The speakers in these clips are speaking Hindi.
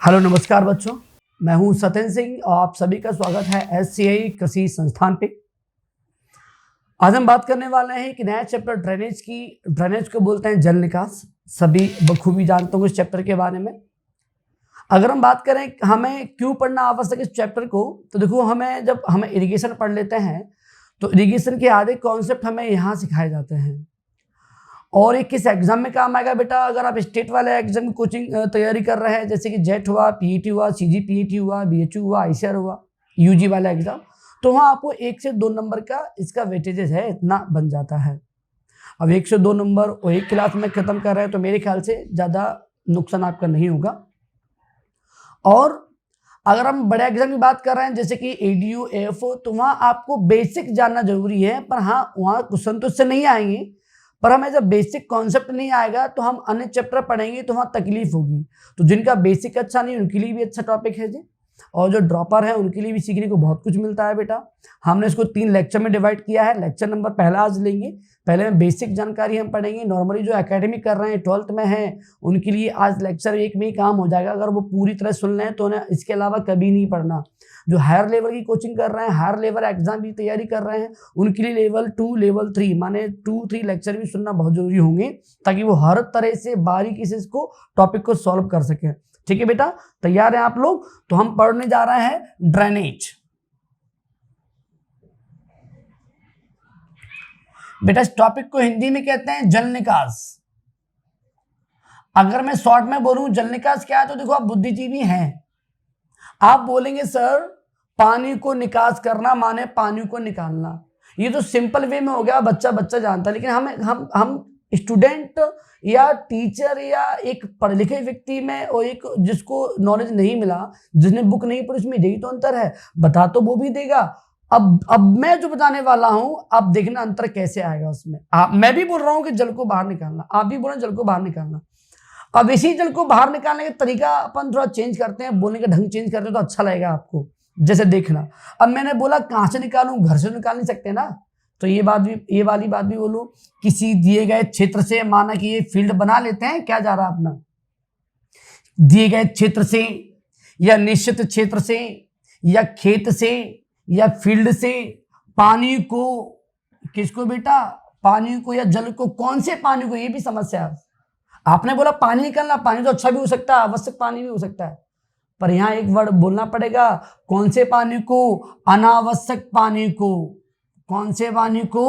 हेलो नमस्कार बच्चों, मैं हूं सत्येंद्र सिंह और आप सभी का स्वागत है SCI कृषि संस्थान पे। आज हम बात करने वाले हैं कि नया चैप्टर ड्रेनेज की। ड्रेनेज को बोलते हैं जल निकास। सभी बखूबी जानते होंगे इस चैप्टर के बारे में। अगर हम बात करें हमें क्यों पढ़ना आवश्यक इस चैप्टर को, तो देखो जब हमें इरिगेशन पढ़ लेते हैं तो इरिगेशन के आधे कॉन्सेप्ट हमें यहाँ सिखाए जाते हैं और ये किस एग्जाम में काम आएगा बेटा। अगर आप स्टेट वाले एग्जाम की कोचिंग तैयारी कर रहे हैं, जैसे कि जेट हुआ, पीईटी हुआ, CGPET हुआ, BHU हुआ, ICAR हुआ, UG वाला एग्जाम, तो वहाँ आपको 1 से 2 नंबर का इसका वेटेजेस है, इतना बन जाता है। अब 1 से 2 नंबर और एक क्लास में खत्म कर रहे हैं तो मेरे ख्याल से ज़्यादा नुकसान आपका नहीं होगा। और अगर हम बड़े एग्जाम की बात कर रहे हैं जैसे कि ADO, AFO, तो वहाँ आपको बेसिक जानना जरूरी है। पर हाँ, वहाँ क्वेश्चन तो इससे नहीं आएंगे, पर हमें जब बेसिक कॉन्सेप्ट नहीं आएगा तो हम अन्य चैप्टर पढ़ेंगे तो वहाँ तकलीफ होगी। तो जिनका बेसिक अच्छा नहीं उनके लिए भी अच्छा टॉपिक है जी, और जो ड्रॉपर है उनके लिए भी सीखने को बहुत कुछ मिलता है बेटा। हमने इसको 3 लेक्चर में डिवाइड किया है। लेक्चर नंबर पहला आज लेंगे, पहले में बेसिक जानकारी हम पढ़ेंगे। नॉर्मली जो एकेडमिक कर रहे हैं, 12th में है, उनके लिए आज लेक्चर 1 में ही काम हो जाएगा। अगर वो पूरी तरह सुन लें तो उन्हें इसके अलावा कभी नहीं पढ़ना। जो हायर लेवल की कोचिंग कर रहे हैं, हायर लेवल एग्जाम की तैयारी कर रहे हैं, उनके लिए लेवल 2, लेवल 3 माने 2-3 लेक्चर भी सुनना बहुत जरूरी होंगे, ताकि वो हर तरह से बारीकी से इसको टॉपिक को सॉल्व कर सके। ठीक है बेटा, तैयार हैं आप लोग? तो हम पढ़ने जा रहे हैं ड्रेनेज। बेटा इस टॉपिक को हिंदी में कहते हैं जल निकास। अगर मैं शॉर्ट में बोलूं जल निकास क्या है, तो देखो आप बुद्धिजीवी हैं, आप बोलेंगे सर पानी को निकास करना माने पानी को निकालना। ये तो सिंपल वे में हो गया, बच्चा बच्चा जानता है। लेकिन हम स्टूडेंट या टीचर या एक पढ़े लिखे व्यक्ति में और एक जिसको नॉलेज नहीं मिला, जिसने बुक नहीं पढ़ी, उसमें यही तो अंतर है। बता तो वो भी देगा। अब मैं जो बताने वाला हूं, अब देखना अंतर कैसे आएगा उसमें। मैं भी बोल रहा हूं कि जल को बाहर निकालना, आप भी बोल रहे हैं जल को बाहर निकालना। अब इसी जल को बाहर निकालने का तरीका अपन थोड़ा चेंज करते हैं, बोलने का ढंग चेंज करते हैं तो अच्छा लगेगा आपको। जैसे देखना, अब मैंने बोला कहां से निकालूं, घर से निकाल नहीं सकते ना, तो ये वाली बात भी बोलूं। किसी दिए गए क्षेत्र से, माना कि ये फील्ड बना लेते हैं, क्या जा रहा है अपना, दिए गए क्षेत्र से या निश्चित क्षेत्र से या खेत से या फील्ड से पानी को, किसको बेटा, पानी को या जल को, कौन से पानी को, ये भी समस्या है। आपने बोला पानी निकालना, पानी तो अच्छा भी हो सकता है, आवश्यक पानी भी हो सकता है, पर यहां एक वर्ड बोलना पड़ेगा। कौन से पानी को? अनावश्यक पानी को। कौन से पानी को?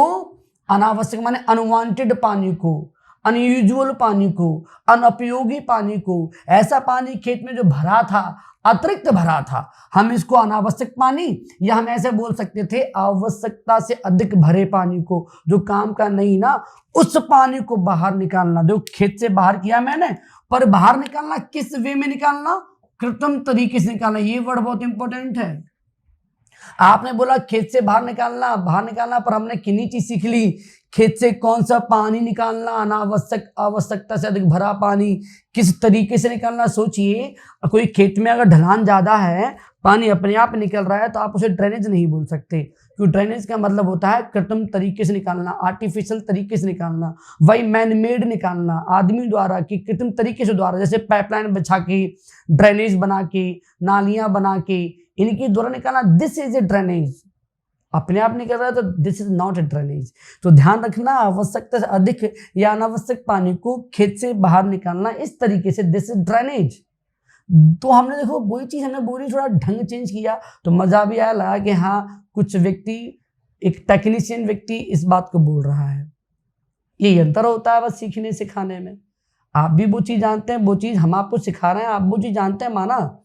अनावश्यक माने अनवांटेड पानी को, अनयूजुअल पानी को, अनुपयोगी पानी को। ऐसा पानी खेत में जो भरा था, अतिरिक्त भरा था, हम इसको अनावश्यक पानी, या हम ऐसे बोल सकते थे आवश्यकता से अधिक भरे पानी को, जो काम का नहीं ना, उस पानी को बाहर निकालना। जो खेत से बाहर किया मैंने, पर बाहर निकालना किस वे में निकालना? कृत्रिम तरीके से निकालना। ये वर्ड बहुत इंपॉर्टेंट है। आपने बोला खेत से बाहर निकालना, पर हमने कितनी चीज सीख ली? खेत से कौन सा पानी निकालना, अनावश्यक, आवश्यकता से अधिक भरा पानी, किस तरीके से निकालना। सोचिए, कोई खेत में अगर ढलान ज्यादा है, पानी अपने आप निकल रहा है, तो आप उसे ड्रेनेज नहीं बोल सकते, क्योंकि ड्रेनेज का मतलब होता है कृत्रिम तरीके से निकालना, आर्टिफिशियल तरीके से निकालना। वही मैन मेड निकालना, आदमी द्वारा की कृत्रिम तरीके से द्वारा, जैसे पाइपलाइन बिछा के, ड्रेनेज बना के, नालियां बना के, इनके द्वारा निकालना, दिस इज ए ड्रेनेज। अपने आप निकल रहा है तो this is not a drainage. तो ध्यान रखना, आवश्यकता से अधिक या अनावश्यक पानी को खेत से बाहर निकालना इस तरीके से, दिस इज ड्रेनेज। तो हमने देखो वही चीज हमने बोली, थोड़ा ढंग चेंज किया तो मजा भी आया, लगा कि हाँ कुछ व्यक्ति, एक टेक्नीशियन व्यक्ति इस बात को बोल रहा है। ये अंतर होता है बस सीखने सिखाने में। आप भी वो चीज जानते हैं, वो चीज हम आपको सिखा रहे हैं, आप वो चीज जानते हैं, माना,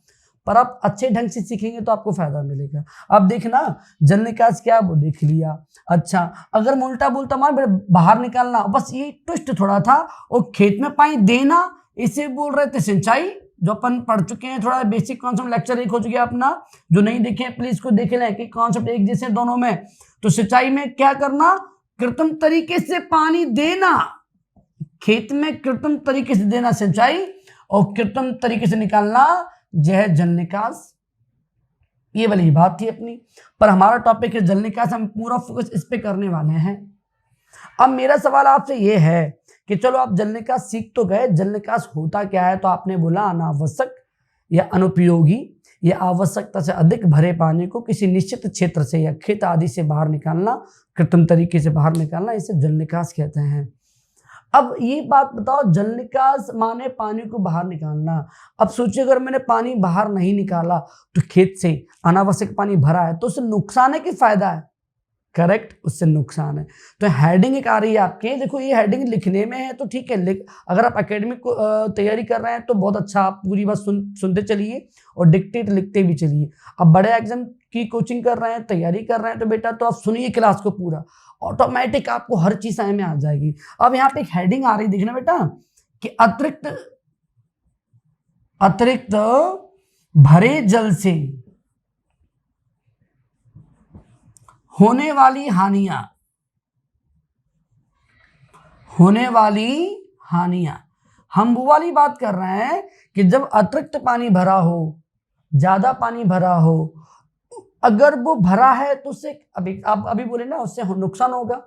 पर आप अच्छे ढंग से सीखेंगे तो आपको फायदा मिलेगा। अब देखना, जल निकास क्या, वो देख लिया। अच्छा, अगर मैं उल्टा बोलता मान बाहर निकालना, बस ये ट्विस्ट थोड़ा था, और खेत में पानी देना, इसे बोल रहे थे सिंचाई, जो अपन पढ़ चुके हैं। थोड़ा बेसिक कॉन्सेप्ट लेक्चर 1 हो चुका अपना, जो नहीं देखे प्लीज को देख लें कि कॉन्सेप्ट एक जैसे दोनों में। तो सिंचाई में क्या करना? कृत्रिम तरीके से पानी देना, खेत में कृत्रिम तरीके से देना सिंचाई, और कृत्रिम तरीके से निकालना यह जल निकास। ये वाली बात थी अपनी, पर हमारा टॉपिक है जल निकास, हम पूरा फोकस इस पे करने वाले हैं। अब मेरा सवाल आपसे ये है कि चलो आप जल निकास सीख तो गए, जल निकास होता क्या है? तो आपने बोला अनावश्यक या अनुपयोगी या आवश्यकता से अधिक भरे पानी को किसी निश्चित क्षेत्र से या खेत आदि से बाहर निकालना, कृत्रिम तरीके से बाहर निकालना, इसे जल निकास कहते हैं। अब ये बात बताओ, जल निकास माने पानी को बाहर निकालना। अब सोचिए अगर मैंने पानी बाहर नहीं निकाला तो खेत से अनावश्यक पानी भरा है तो उससे नुकसान है कि फायदा है? करेक्ट, उससे नुकसान है। तो हेडिंग एक आ रही है आपके, देखो ये हेडिंग लिखने में है तो ठीक है, अगर आप एकेडमिक तैयारी कर रहे हैं तो बहुत अच्छा, आप पूरी बात सुनते चलिए और डिक्टेट लिखते भी चलिए। अब बड़े एग्जाम की कोचिंग कर रहे हैं, तैयारी कर रहे हैं तो बेटा तो आप सुनिए क्लास को पूरा, ऑटोमेटिक आपको हर चीज समझ में आ जाएगी। अब यहाँ पे एक हेडिंग आ रही देखना बेटा कि अतिरिक्त भरे जल से होने वाली हानियां। हम वो वाली बात कर रहे हैं कि जब अतिरिक्त पानी भरा हो, ज्यादा पानी भरा हो, अगर वो भरा है तो उससे आप अभी बोले ना उससे नुकसान होगा।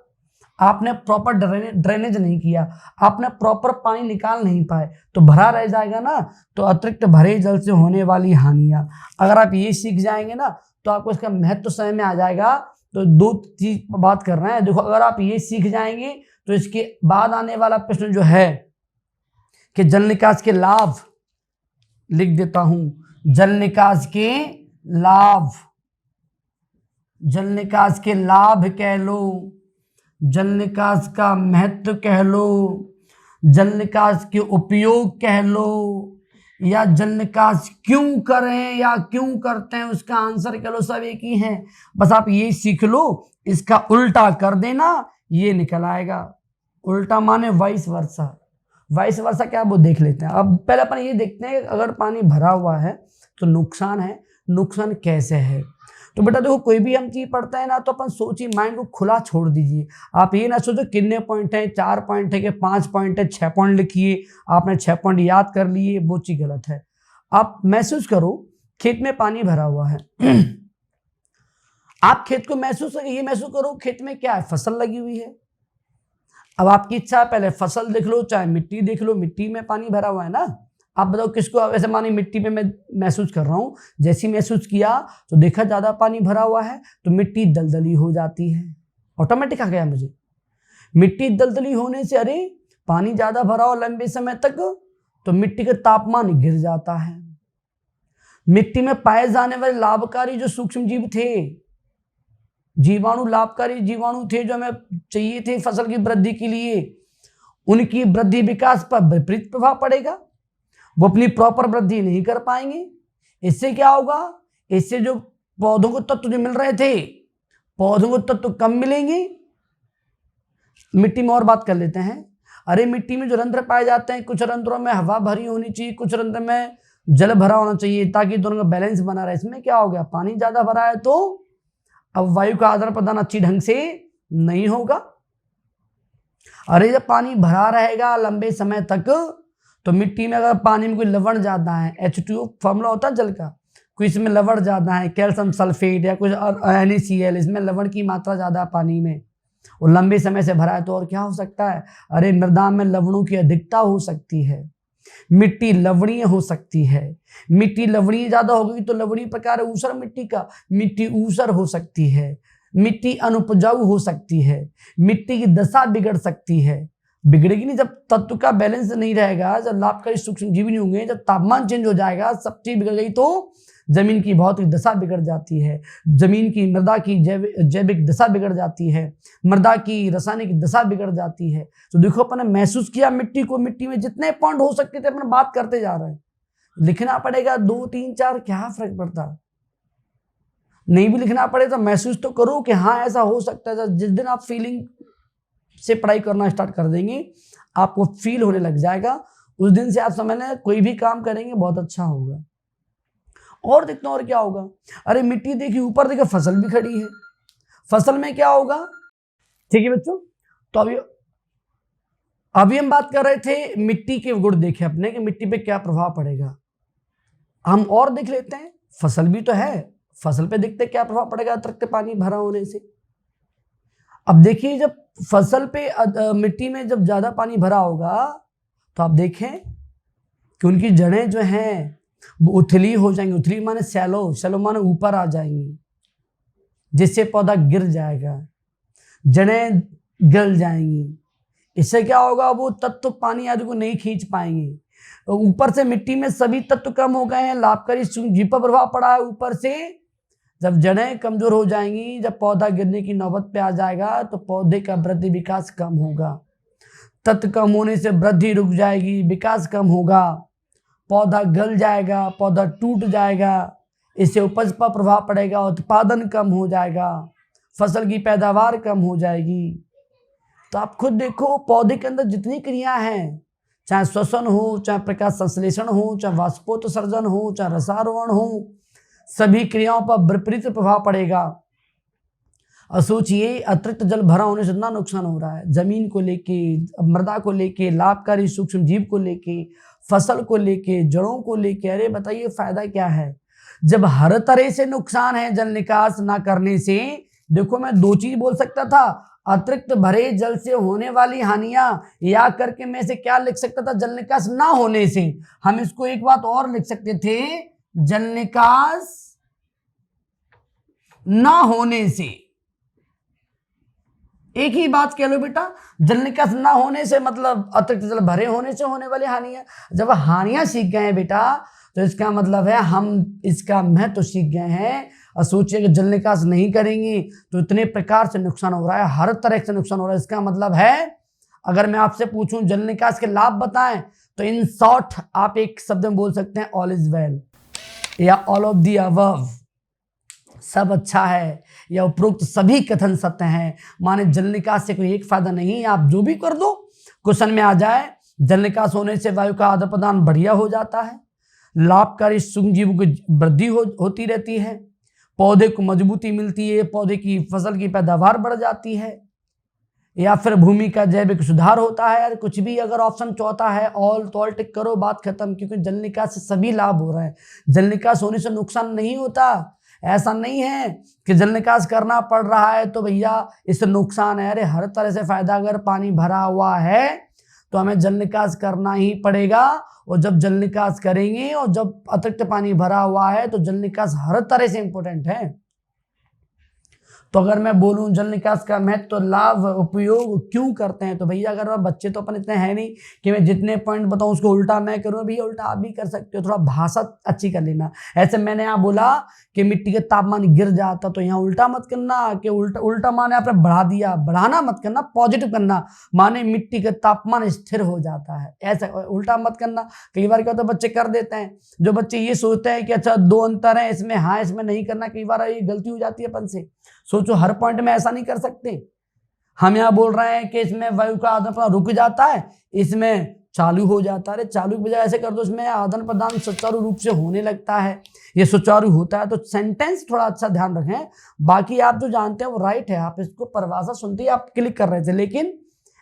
आपने प्रॉपर ड्रेनेज नहीं किया, आपने प्रॉपर पानी निकाल नहीं पाए तो भरा रह जाएगा ना। तो अतिरिक्त भरे जल से होने वाली हानियां, अगर आप ये सीख जाएंगे ना तो आपको इसका महत्व समझ में आ जाएगा। तो दो चीज बात कर रहे हैं, देखो अगर आप ये सीख जाएंगे तो इसके बाद आने वाला प्रश्न जो है कि जल निकास के लाभ, लिख देता हूं, जल निकास के लाभ कह लो, जल निकास का महत्व कह लो, जल निकास के उपयोग कह लो, या जल निकास क्यों करें या क्यों करते हैं उसका आंसर कह लो, सब एक ही है। बस आप ये सीख लो, इसका उल्टा कर देना, ये निकल आएगा। उल्टा माने वाइस वर्सा। वाइस वर्सा क्या, वो देख लेते हैं। अब पहले अपन ये देखते हैं अगर पानी भरा हुआ है तो नुकसान है, नुकसान कैसे है। तो बेटा देखो कोई भी हम चीज पढ़ते हैं ना तो अपन सोचिए, माइंड को खुला छोड़ दीजिए। आप ये ना सोचो कितने पॉइंट है, 4 पॉइंट है कि 5 पॉइंट है, 6 पॉइंट लिखिए, आपने 6 पॉइंट याद कर लिए, वो चीज गलत है। आप महसूस करो खेत में पानी भरा हुआ है आप खेत को ये महसूस करो खेत में क्या है, फसल लगी हुई है। अब आपकी इच्छा है पहले फसल देख लो चाहे मिट्टी देख लो, मिट्टी में पानी भरा हुआ है ना। आप बताओ किसको, ऐसे मानी मिट्टी में मैं महसूस कर रहा हूँ, जैसी महसूस किया तो देखा ज्यादा पानी भरा हुआ है तो मिट्टी दलदली हो जाती है, ऑटोमेटिक आ गया मुझे। मिट्टी दलदली होने से, अरे पानी ज्यादा भरा हो लंबे समय तक तो मिट्टी का तापमान गिर जाता है। मिट्टी में पाए जाने वाले लाभकारी जो सूक्ष्म जीव थे, लाभकारी जीवाणु थे जो हमें चाहिए थे फसल की वृद्धि के लिए, उनकी वृद्धि विकास पर विपरीत प्रभाव पड़ेगा, वो अपनी प्रॉपर वृद्धि नहीं कर पाएंगे। इससे क्या होगा, इससे जो पौधों को तत्व जो मिल रहे थे, पौधों को तत्व कम मिलेंगे। मिट्टी में और बात कर लेते हैं। अरे मिट्टी में जो रंध्र पाए जाते हैं, कुछ रंध्रों में हवा भरी होनी चाहिए, कुछ रंध्र में जल भरा होना चाहिए ताकि दोनों का बैलेंस बना रहे। इसमें क्या हो गया, पानी ज्यादा भरा है तो अब वायु का आदान प्रदान अच्छी ढंग से नहीं होगा। अरे जब पानी भरा रहेगा लंबे समय तक तो मिट्टी में अगर पानी में कोई लवण ज्यादा है, H2O फॉर्मूला होता है जल का, कोई इसमें लवण ज्यादा है, कैल्शियम सल्फेट या कुछ NaCl, इसमें लवण की मात्रा ज्यादा है पानी में और लंबे समय से भरा है तो और क्या हो सकता है, अरे मृदा में लवणों की अधिकता हो सकती है, मिट्टी लवणीय हो सकती है। मिट्टी लवणीय ज्यादा होगी तो लवणीय प्रकार है ऊसर मिट्टी का, मिट्टी ऊसर हो सकती है, मिट्टी अनुपजाऊ हो सकती है, मिट्टी की दशा बिगड़ सकती है। बिगड़ेगी नहीं, जब तत्व का बैलेंस नहीं रहेगा, जब लाभकारी सूक्ष्म जीव नहीं होंगे, जब तापमान चेंज हो जाएगा, सब चीज बिगड़ गई तो जमीन की भौतिक दशा बिगड़ जाती है, जमीन की मृदा की जैविक दशा बिगड़ जाती है, मृदा की रासायनिक दशा बिगड़ जाती है। तो देखो अपन ने महसूस किया मिट्टी को, मिट्टी में जितने पॉइंट हो सकते थे अपन बात करते जा रहे हैं, लिखना पड़ेगा 2 3 4, क्या फर्क पड़ता, नहीं भी लिखना पड़े तो महसूस तो करो कि हाँ ऐसा हो सकता है। जिस दिन आप फीलिंग से पढ़ाई करना स्टार्ट कर देंगे, आपको फील होने लग जाएगा, उस दिन से आप समझना कोई भी काम करेंगे बहुत अच्छा होगा। और देखते हैं और क्या होगा, अरे मिट्टी देखिए ऊपर देखिए फसल भी खड़ी है, फसल में क्या होगा, ठीक है बच्चों। तो अभी हम बात कर रहे थे मिट्टी के गुण देखे अपने कि मिट्टी पे क्या प्रभाव पड़ेगा। हम और देख लेते हैं, फसल भी तो है, फसल पे देखते क्या प्रभाव पड़ेगा अतिरिक्त पानी भरा होने से। अब देखिए जब फसल पे मिट्टी में जब ज्यादा पानी भरा होगा तो आप देखें कि उनकी जड़ें जो हैं वो उथली हो जाएंगी, उथली माने शैलो, शैलो माने ऊपर आ जाएंगी, जिससे पौधा गिर जाएगा, जड़ें गल जाएंगी। इससे क्या होगा, वो तत्व पानी आदि को नहीं खींच पाएंगे। ऊपर से मिट्टी में सभी तत्व कम हो गए हैं, लाभकारी सूक्ष्मजीव पर प्रभाव पड़ा है ऊपर से। जब जड़ें कमजोर हो जाएंगी, जब पौधा गिरने की नौबत पे आ जाएगा, तो पौधे का वृद्धि विकास कम होगा। तत्व कम होने से वृद्धि रुक जाएगी, विकास कम होगा, पौधा गल जाएगा, पौधा टूट जाएगा। इससे उपज पर प्रभाव पड़ेगा, उत्पादन कम हो जाएगा, फसल की पैदावार कम हो जाएगी। तो आप खुद देखो, पौधे के अंदर जितनी क्रिया हैं, चाहे श्वसन हो, चाहे प्रकाश संश्लेषण हो, चाहे वाष्पोत्सर्जन हो, चाहे रसारोहण हो, सभी क्रियाओं पर विपरीत प्रभाव पड़ेगा। और सोचिए, अतिरिक्त जल भरा होने से इतना नुकसान हो रहा है, जमीन को लेके, मृदा को लेके, लाभकारी सूक्ष्म जीव को लेके, फसल को लेके, जड़ों को लेके। अरे बताइए फायदा क्या है जब हर तरह से नुकसान है जल निकास ना करने से। देखो, मैं दो चीज बोल सकता था, अतिरिक्त भरे जल से होने वाली हानियां, या करके मैं इसे क्या लिख सकता था, जल निकास ना होने से। हम इसको एक बात और लिख सकते थे, जल निकास ना होने से। एक ही बात कह लो बेटा, जल निकास ना होने से मतलब अतिरिक्त जल भरे होने से होने वाली हानियां। जब हानियां सीख गए हैं बेटा, तो इसका मतलब है हम इसका महत्व सीख गए हैं। और सोचिए कि जल निकास नहीं करेंगे तो इतने प्रकार से नुकसान हो रहा है, हर तरह से नुकसान हो रहा है। इसका मतलब है, अगर मैं आपसे पूछूं जल निकास के लाभ बताएं, तो इन शॉर्ट आप एक शब्द में बोल सकते हैं, ऑल इज वेल, या ऑल ऑफ दी अबव, सब अच्छा है, या उपरोक्त सभी कथन सत्य हैं। माने जल निकास से कोई एक फायदा नहीं, आप जो भी कर दो। क्वेश्चन में आ जाए, जल निकास होने से वायु का आदान प्रदान बढ़िया हो जाता है, लाभकारी सूक्ष्मजीवों की वृद्धि होती रहती है, पौधे को मजबूती मिलती है, पौधे की फसल की पैदावार बढ़ जाती है, या फिर भूमि का जैविक सुधार होता है। यार कुछ भी अगर ऑप्शन चौथा है, ऑल तो ऑल टिक करो, बात खत्म। क्योंकि जल निकास से सभी लाभ हो रहे हैं, जल निकास होने से नुकसान नहीं होता। ऐसा नहीं है कि जल निकास करना पड़ रहा है तो भैया इससे नुकसान है। अरे हर तरह से फायदा, अगर पानी भरा हुआ है तो हमें जल निकास करना ही पड़ेगा। और जब जल निकास करेंगे, और जब अतिरिक्त पानी भरा हुआ है, तो जल निकास हर तरह से इंपॉर्टेंट है। तो अगर मैं बोलूं जल निकास का महत्व, तो लाभ, उपयोग क्यों करते हैं, तो भैया अगर बच्चे तो अपन इतने हैं नहीं कि मैं जितने पॉइंट बताऊं उसको उल्टा मैं करूं। भैया उल्टा आप भी कर सकते हो, थोड़ा भाषा अच्छी कर लेना। ऐसे मैंने यहाँ बोला कि मिट्टी का तापमान गिर जाता, तो यहाँ उल्टा मत करना कि उल्टा माने आपने बढ़ा दिया, बढ़ाना मत करना, पॉजिटिव करना, माने मिट्टी का तापमान स्थिर हो जाता है, ऐसा उल्टा मत करना। कई बार क्या होता है, बच्चे कर देते हैं, जो बच्चे ये सोचते हैं कि अच्छा दो अंतर है इसमें, हाँ इसमें नहीं करना, कई बार ये गलती हो जाती है अपन से। सोचो हर पॉइंट में ऐसा नहीं कर सकते। हम यहाँ बोल रहे हैं कि इसमें वायु का आदान प्रदान रुक जाता है, इसमें चालू हो जाता है। चालू की बजाय ऐसे कर दो, इसमें आदान प्रदान सुचारू रूप से होने लगता है, ये सुचारू होता है। तो सेंटेंस थोड़ा अच्छा ध्यान रखें, बाकी आप जो जानते हैं वो राइट है, आप इसको परिभाषा सुनते ही आप क्लिक कर रहे थे। लेकिन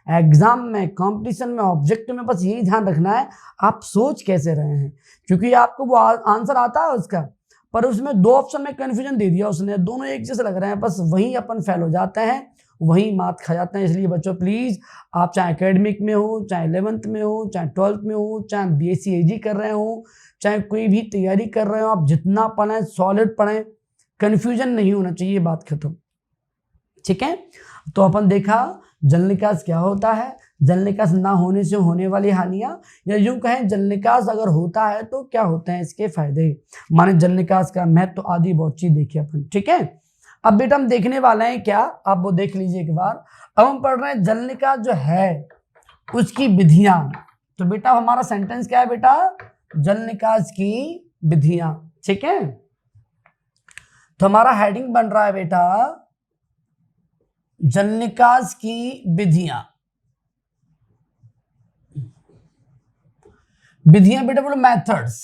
एग्जाम में, कॉम्पिटिशन में, ऑब्जेक्ट में बस यही ध्यान रखना है आप सोच कैसे रहे हैं, क्योंकि आपको वो आंसर आता है उसका, पर उसमें दो ऑप्शन में कंफ्यूजन दे दिया उसने, दोनों एक जैसे लग रहे हैं, बस वहीं अपन फेल हो जाते हैं, वहीं मात खा जाते हैं। इसलिए बच्चों प्लीज, आप चाहे एकेडमिक में हो, चाहे 11th में हो, चाहे 12th में हो, चाहे BSc AG कर रहे हो, चाहे कोई भी तैयारी कर रहे हो, आप जितना पढ़ें सॉलिड पढ़ें, कंफ्यूजन नहीं होना चाहिए, बात खत्म। ठीक है, तो अपन देखा जल निकास क्या होता है, जल निकास ना होने से होने वाली हानियां, या यूं कहें जल निकास अगर होता है तो क्या होते हैं इसके फायदे, माने जल निकास का महत्व आदि बहुत चीज देखी अपन। ठीक है, अब बेटा हम देखने वाले हैं क्या, आप वो देख लीजिए एक बार। अब हम पढ़ रहे हैं जल निकास जो है उसकी विधियां। तो बेटा हमारा सेंटेंस क्या है बेटा, जल निकास की विधियां। ठीक है, तो हमारा हेडिंग बन रहा है बेटा, जल निकास की विधियां। विधियां बेटा बोलो मेथड्स,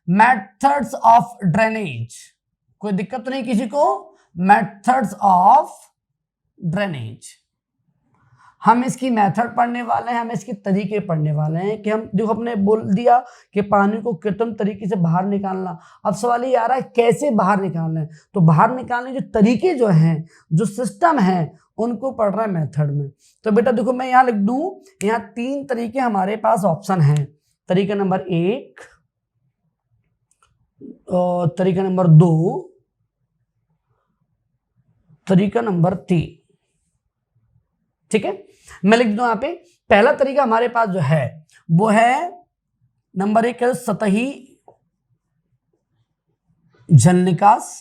मेथड्स ऑफ ड्रेनेज। कोई दिक्कत तो नहीं किसी को, मेथड्स ऑफ ड्रेनेज। हम इसकी मेथड पढ़ने वाले हैं, हम इसके तरीके पढ़ने वाले हैं कि हम देखो अपने बोल दिया कि पानी को कृत्रिम तरीके से बाहर निकालना। अब सवाल ये आ रहा है कैसे बाहर निकालना है, तो बाहर निकालने जो तरीके जो हैं, जो सिस्टम है, उनको पढ़ रहा है मेथड में। तो बेटा देखो मैं यहाँ लिख दूं, यहाँ 3 तरीके हमारे पास ऑप्शन हैं। तरीका नंबर 1, तरीका नंबर 2, तरीका नंबर 3। ठीक है, मैं लिख दूं यहां पे। पहला तरीका हमारे पास जो है वो है नंबर 1 सतही जल निकास,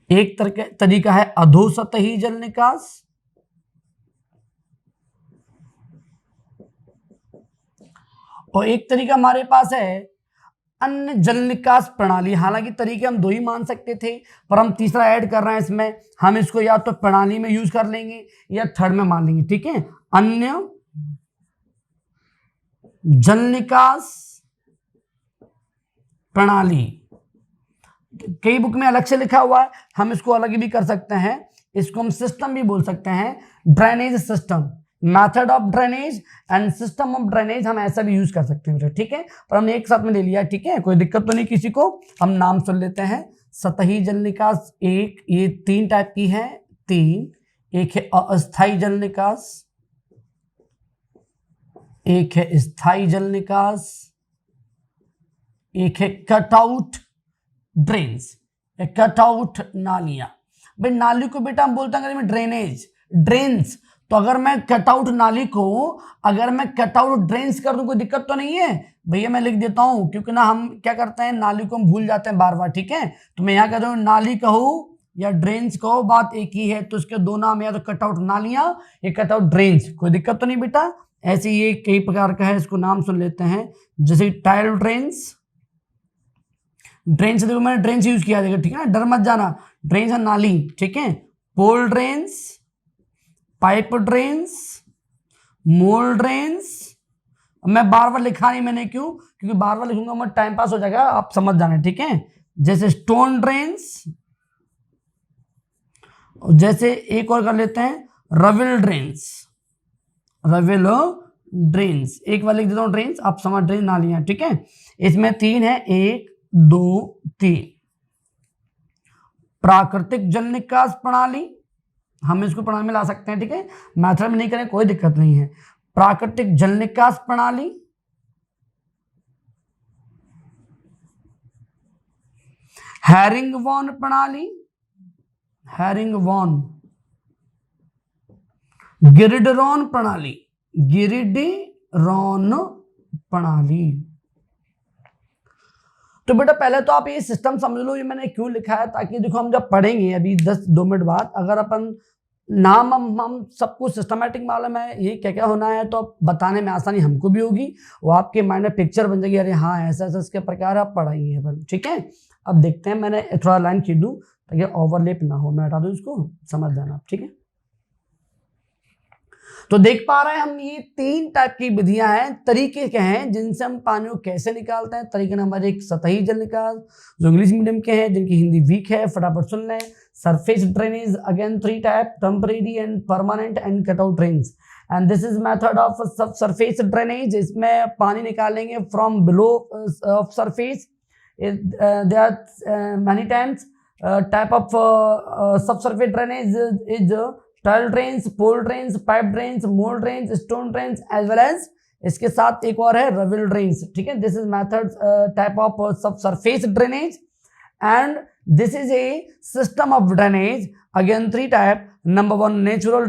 एक तरीका है अधोसतही जल निकास, और एक तरीका हमारे पास है अन्य जल निकास प्रणाली। हालांकि तरीके हम 2 ही मान सकते थे, पर हम तीसरा ऐड कर रहे हैं इसमें। हम इसको या तो प्रणाली में यूज कर लेंगे या थर्ड में मान लेंगे। ठीक है, अन्य जल निकास प्रणाली। कई बुक में अलग से लिखा हुआ है, हम इसको अलग भी कर सकते हैं। इसको हम सिस्टम भी बोल सकते हैं, drainage system, method of drainage and system of drainage, हम ऐसा भी यूज कर सकते हैं। ठीक है, पर हमने एक साथ में ले लिया। ठीक है, कोई दिक्कत तो नहीं किसी को। हम नाम सुन लेते हैं। सतही जल निकास एक, ये 3 टाइप की है, 3। एक है अस्थाई जल निकास, एक है स्थाई जल निकास, एक है कटआउट ड्रेन्स, कटआउट नालियां। भाई नाली को बेटा हम बोलते हैं ड्रेनेज, ड्रेन्स। तो अगर मैं कटआउट नाली को अगर मैं कटआउट ड्रेन्स कर दूं, कोई दिक्कत तो नहीं है भैया। मैं लिख देता हूं, क्योंकि ना हम क्या करते हैं, नाली को हम भूल जाते हैं बार बार। ठीक है, तो मैं यहां कहता हूं नाली कहूं या ड्रेन्स कहो, बात एक ही है। तो इसके 2 नाम, या तो कटआउट नालियां या कटआउट ड्रेन्स। कोई दिक्कत तो नहीं बेटा। ऐसे ये कई प्रकार का है, इसको नाम सुन लेते हैं। जैसे टाइल ड्रेन्स, ड्रेन से देखो मैंने ड्रेन से यूज किया, देखो ठीक है ना, डर मत जाना। ड्रेन है नाली। ठीक है, पोल drains, pipe drains, mole drains. मैं बार बार लिखा नहीं मैंने, क्यों? क्योंकि बार बार लिखूंगा मैं टाइम पास हो जाएगा, आप समझ जाना। ठीक है, जैसे स्टोन ड्रेन्स, जैसे एक और कर लेते हैं रविल ड्रेन्स, रविल ड्रेन्स। एक बार लिख देता हूं ड्रेन्स, आप समझ, ड्रेन नालियां। ठीक है, इसमें 3 है, 1 2 3। प्राकृतिक जल निकास प्रणाली, हम इसको प्रणाली में ला सकते हैं। ठीक है, मैथड में नहीं करें कोई दिक्कत नहीं है। प्राकृतिक जल निकास प्रणाली, हैरिंगवॉन प्रणाली, हैरिंगवॉन, गिरिडरॉन प्रणाली, गिरिडरॉन प्रणाली। तो बेटा पहले तो आप ये सिस्टम समझ लो, ये मैंने क्यों लिखा है, ताकि देखो हम जब पढ़ेंगे अभी 10-2 मिनट बाद, अगर अपन नाम हम सबको सिस्टमैटिक मालूम है ये क्या क्या होना है, तो बताने में आसानी हमको भी होगी, वो आपके माइंड में पिक्चर बन जाएगी, अरे हाँ ऐसा ऐसा इसके प्रकार आप पढ़ाएंगे अपन। ठीक है, अब देखते हैं, मैंने थोड़ा लाइन खींच दूं ताकि ओवरलेप ना हो, मैं हटा दूं इसको, समझ जाना आप। ठीक है, तो देख पा रहे हैं हम ये 3 टाइप की विधियां हैं, तरीके के हैं जिनसे हम पानी को कैसे निकालते हैं। तरीका नंबर 1 सतही जल निकास, जो इंग्लिश मीडियम के हैं जिनकी हिंदी वीक है फटाफट सुन लें। Surface drainage, again 3 type, temporary and permanent and cutout drains. And this is method of sub surface drainage, इसमें पानी निकालेंगे from below of surface. There are many times type of subsurface drainage is tile drains, pole drains, pipe drains, mole drains, stone drains, as well as इसके साथ एक और है रविल ड्रेन्स। ठीक है, this is method type of sub surface drainage and this is a system of drainage. Again 3 type, number 1 natural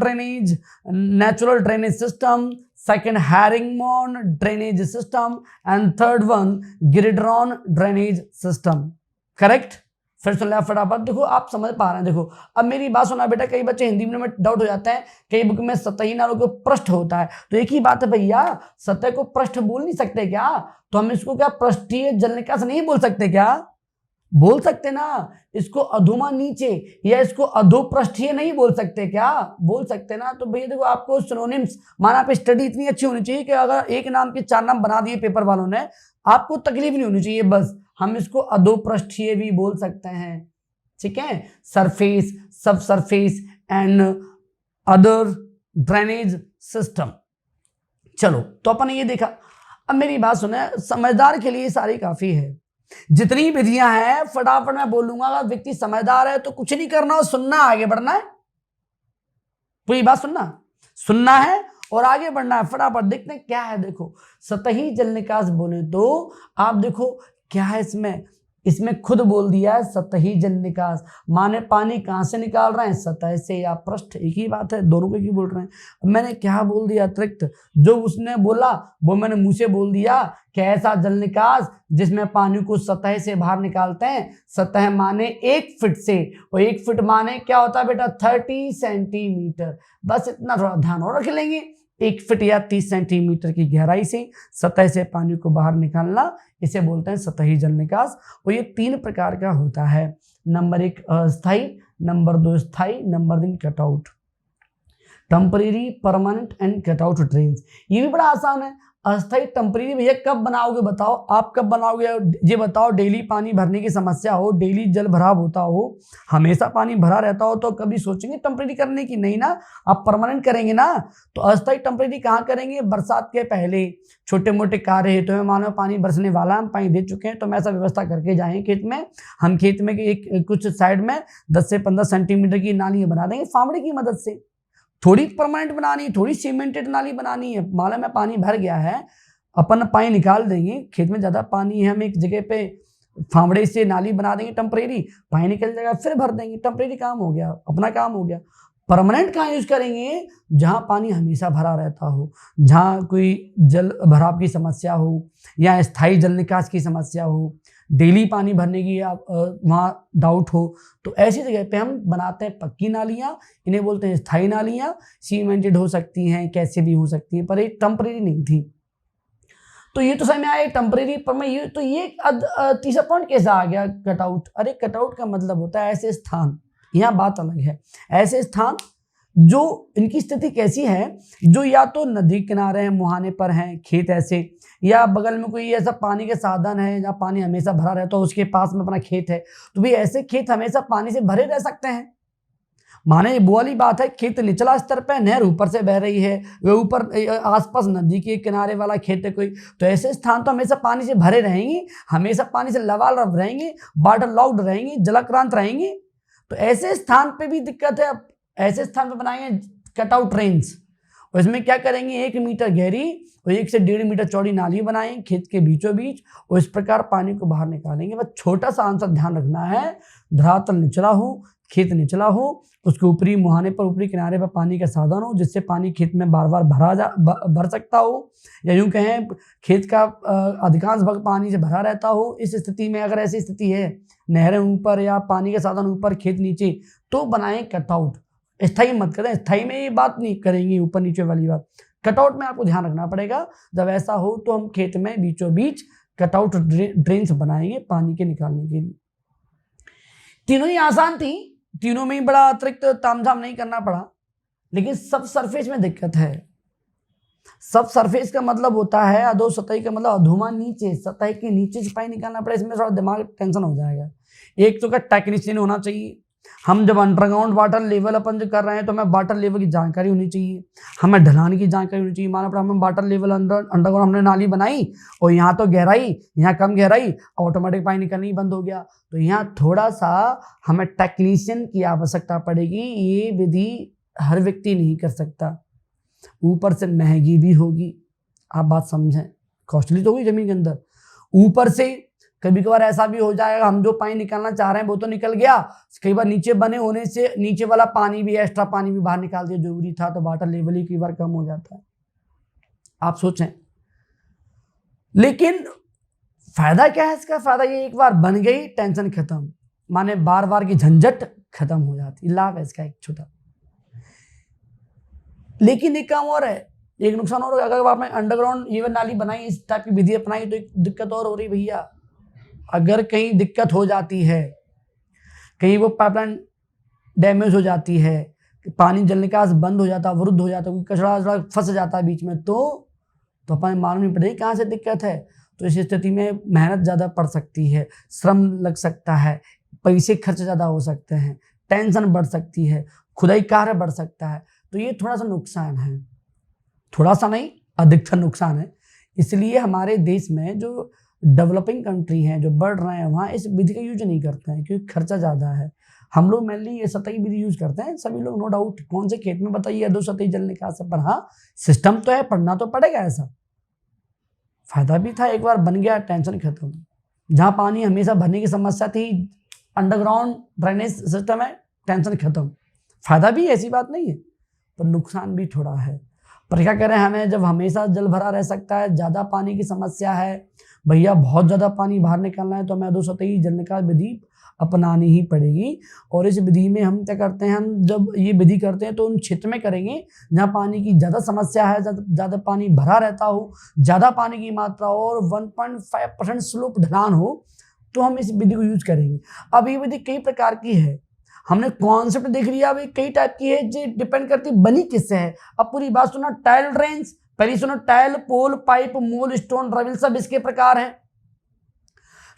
drainage system, second herringbone drainage system and third one gridiron drainage system. Correct? फिर सुन लिया फटाफट, देखो आप समझ पा रहे हैं। देखो अब मेरी बात सुना बेटा, कई बच्चे हिंदी में डाउट हो जाता है, कई बुक में सतही नालों को पृष्ठ होता है, तो एक ही बात है भैया, सतह को पृष्ठ बोल नहीं सकते क्या? तो हम इसको क्या पृष्ठीय जल निकास नहीं बोल सकते क्या? बोल सकते ना। इसको अधोमा नीचे या इसको अधोपृष्ठीय नहीं बोल सकते क्या? बोल सकते ना। तो भैया देखो आपको सिनोनिम्स, माना आप स्टडी इतनी अच्छी होनी चाहिए कि अगर एक नाम के 4 नाम बना दिए पेपर वालों ने, आपको तकलीफ नहीं होनी चाहिए। बस हम इसको अधोपृष्ठीय भी बोल सकते हैं। ठीक है, सरफेस, सब surface and other drainage system. चलो तो अपन ने ये देखा। अब मेरी बात सुने, समझदार के लिए सारी काफी है। जितनी विधियां हैं फटाफट मैं बोलूंगा, अगर व्यक्ति समझदार है तो कुछ नहीं करना और सुनना, आगे बढ़ना है। पूरी बात सुनना है और आगे बढ़ना है फटाफट। देखते हैं क्या है। देखो सतही जल निकास बोले तो आप देखो क्या है इसमें खुद बोल दिया है सतही जल निकास, माने पानी कहां से निकाल रहे हैं, सतह से या पृष्ठ, एक ही बात है, दोनों को एक ही बोल रहे हैं। अब मैंने क्या बोल दिया अतिरिक्त, जो उसने बोला वो मैंने मुंह से बोल दिया कि ऐसा जल निकास जिसमें पानी को सतह से बाहर निकालते हैं। सतह माने 1 फीट से, और 1 फीट माने क्या होता है बेटा 30 सेंटीमीटर। बस इतना थोड़ा ध्यान और रख लेंगे, 1 फीट या 30 सेंटीमीटर की गहराई से सतह से पानी को बाहर निकालना, इसे बोलते हैं सतही जल निकास। और ये 3 प्रकार का होता है। नंबर 1 अस्थाई, नंबर 2 स्थाई, number 3 cutout. Temporary, permanent and cutout drains. ये भी बड़ा आसान है। अस्थाई टेम्परेरी भैया कब बनाओगे बताओ, आप कब बनाओगे ये बताओ। डेली पानी भरने की समस्या हो, डेली जल भराव होता हो, हमेशा पानी भरा रहता हो, तो कभी सोचेंगे टेम्परेरी करने की, नहीं ना, आप परमानेंट करेंगे ना। तो अस्थाई टेम्परेरी कहाँ करेंगे, बरसात के पहले छोटे मोटे कार्य हेतु में, मानो पानी बरसने वाला, हम पानी दे चुके हैं तो हम ऐसा व्यवस्था करके जाएं खेत में, हम खेत में एक कुछ साइड में 10 से 15 सेंटीमीटर की नाली बना देंगे फावड़े की मदद से। थोड़ी परमानेंट बनानी, थोड़ी सीमेंटेड नाली बनानी है। माला में पानी भर गया है, अपन पानी निकाल देंगे, खेत में ज़्यादा पानी है, हम एक जगह पे फावड़े से नाली बना देंगे टेम्परेरी, पानी निकल जाएगा, फिर भर देंगे, टेम्परेरी काम हो गया, अपना काम हो गया। परमानेंट कहाँ यूज करेंगे, जहाँ पानी हमेशा भरा रहता हो, जहाँ कोई जल भराव की समस्या हो या स्थायी जल निकास की समस्या हो, डेली पानी भरने की आप वहाँ डाउट हो, तो ऐसी जगह पे हम बनाते हैं पक्की नालियाँ, इन्हें बोलते हैं स्थायी नालियाँ। सीमेंटेड हो सकती हैं, कैसे भी हो सकती हैं, पर ये टेम्परेरी नहीं थी। तो ये तो समझ में आया टेम्परेरी, पर मैं ये तो ये तीसरा पॉइंट कैसे आ गया कटआउट। अरे कटआउट का मतलब होता है ऐसे स्थान, यहाँ बात अलग है, ऐसे स्थान जो इनकी स्थिति कैसी है, जो या तो नदी किनारे हैं, मुहाने पर हैं खेत ऐसे, या बगल में कोई ऐसा पानी के साधन है जहाँ पानी हमेशा भरा रहता है, उसके पास में अपना खेत है, तो भी ऐसे खेत हमेशा पानी से भरे रह सकते हैं। माने वो वाली बात है, खेत निचला स्तर पे, नहर ऊपर से बह रही है, वे ऊपर आसपास नदी के किनारे वाला खेत है कोई, तो ऐसे स्थान तो हमेशा पानी से भरे रहेंगे, हमेशा पानी से लबालब रहेंगे, वाटर लॉक्ड रहेंगे, जलाक्रांत रहेंगे। तो ऐसे स्थान पे भी दिक्कत है। ऐसे स्थान पे बनाएंगे कटआउट ड्रेन्स, और इसमें क्या करेंगे, 1 मीटर गहरी और 1 से 1.5 मीटर चौड़ी नाली बनाएंगे खेत के बीचों बीच, और इस प्रकार पानी को बाहर निकालेंगे। बस छोटा सा आंसर ध्यान रखना है, धरातल निचला हो, खेत निचला हो, उसके ऊपरी मुहाने पर, ऊपरी किनारे पर पानी का साधन हो, जिससे पानी खेत में बार बार भर सकता हो, या यूं कहें खेत का अधिकांश भाग पानी से भरा रहता हो। इस स्थिति में अगर ऐसी स्थिति है, नहरें ऊपर या पानी के साधन ऊपर, खेत नीचे, तो बनाएं कटआउट। स्थायी मत करें, स्थायी में ये बात नहीं करेंगे ऊपर नीचे वाली बात। कटआउट में आपको ध्यान रखना पड़ेगा। जब ऐसा हो तो हम खेत में बीचों बीच कटआउट ड्रेन्स बनाएंगे पानी के निकालने के लिए। तीनों ही आसान थी, तीनों में ही बड़ा अतिरिक्त तामझाम नहीं करना पड़ा, लेकिन सब सरफेस में दिक्कत है। सब सरफेस का मतलब होता है अधो सतही का मतलब अधोमा नीचे, सतह के नीचे से पानी निकालना पड़े, इसमें थोड़ा दिमाग टेंशन हो जाएगा। एक तो क्या टेक्नीशियन होना चाहिए, हम जब अंडरग्राउंड वाटर लेवल अपन जो कर रहे हैं तो हमें वाटर लेवल की जानकारी होनी चाहिए, हमें ढलान की जानकारी होनी चाहिए। माना पड़ा हमें वाटर लेवल अंडरग्राउंड हमने नाली बनाई और यहाँ तो गहराई, यहाँ कम गहराई, ऑटोमेटिक पानी निकलना ही बंद हो गया, तो यहाँ थोड़ा सा हमें टेक्नीशियन की आवश्यकता पड़ेगी। ये विधि हर व्यक्ति नहीं कर सकता, ऊपर से महंगी भी होगी, आप बात समझें, कॉस्टली तो होगी जमीन के अंदर, ऊपर से कभी कभार ऐसा भी हो जाएगा हम जो पानी निकालना चाह रहे हैं वो तो निकल गया, कई बार नीचे बने होने से नीचे वाला पानी भी, एक्स्ट्रा पानी भी बाहर निकाल दिया, जरूरी था, तो वाटर लेवल ही कई बार कम हो जाता है। आप सोचें, लेकिन फायदा क्या है इसका, फायदा ये एक बार बन गई टेंशन खत्म, माने बार बार की झंझट खत्म हो जाती, लाभ है इसका एक छोटा। लेकिन एक काम और है, एक नुकसान और, अगर आपने अंडरग्राउंड ये नाली बनाई, इस टाइप की विधि अपनाई, तो एक दिक्कत और हो रही भैया, अगर कहीं दिक्कत हो जाती है, कहीं वो पाइपलाइन डैमेज हो जाती है, पानी जल निकास बंद हो जाता, अवरुद्ध हो जाता, कोई कचरा फंस जाता है बीच में, तो अपन मालूम नहीं पड़ेगी कहाँ से दिक्कत है। तो इस स्थिति में मेहनत ज़्यादा पड़ सकती है, श्रम लग सकता है, पैसे खर्च ज़्यादा हो सकते हैं, टेंशन बढ़ सकती है, खुदाई कार्य बढ़ सकता है। तो ये थोड़ा सा नुकसान है, थोड़ा सा नहीं अधिकतर नुकसान है। इसलिए हमारे देश में जो डेवलपिंग कंट्री हैं, जो बढ़ रहे हैं, वहाँ इस विधि का यूज नहीं करते हैं, क्योंकि खर्चा ज़्यादा है। हम लोग मेनली ये सतही विधि यूज करते हैं सभी लोग, नो डाउट। कौन से खेत में बताइए दो सतही जल निकास है, पर हाँ सिस्टम तो है, पढ़ना तो पड़ेगा। ऐसा फायदा भी था, एक बार बन गया टेंशन खत्म। जहां पानी हमेशा भरने की समस्या थी, अंडरग्राउंड ड्रेनेज सिस्टम है, टेंशन खत्म। फायदा भी ऐसी बात नहीं है, पर नुकसान भी थोड़ा है। पर क्या करें, हमें जब हमेशा जल भरा रह सकता है, ज़्यादा पानी की समस्या है भैया, बहुत ज़्यादा पानी बाहर निकालना है, तो हमें अधोसतही जल निकास विधि अपनानी ही पड़ेगी। और इस विधि में हम क्या करते हैं, हम जब ये विधि करते हैं तो उन क्षेत्र में करेंगे जहाँ पानी की ज़्यादा समस्या है, ज़्यादा पानी भरा रहता हो, ज़्यादा पानी की मात्रा और 1.5% स्लोप ढलान हो, तो हम इस विधि को यूज करेंगे। अब ये विधि कई प्रकार की है, हमने कॉन्सेप्ट देख लिया, अब कई टाइप की है, जो डिपेंड करती बनी किससे है। अब पूरी बात सुना, टाइल ड्रेन्स, पहली सुनो, टाइल, पोल, पाइप, मोल, स्टोन, रविल, सब इसके प्रकार हैं।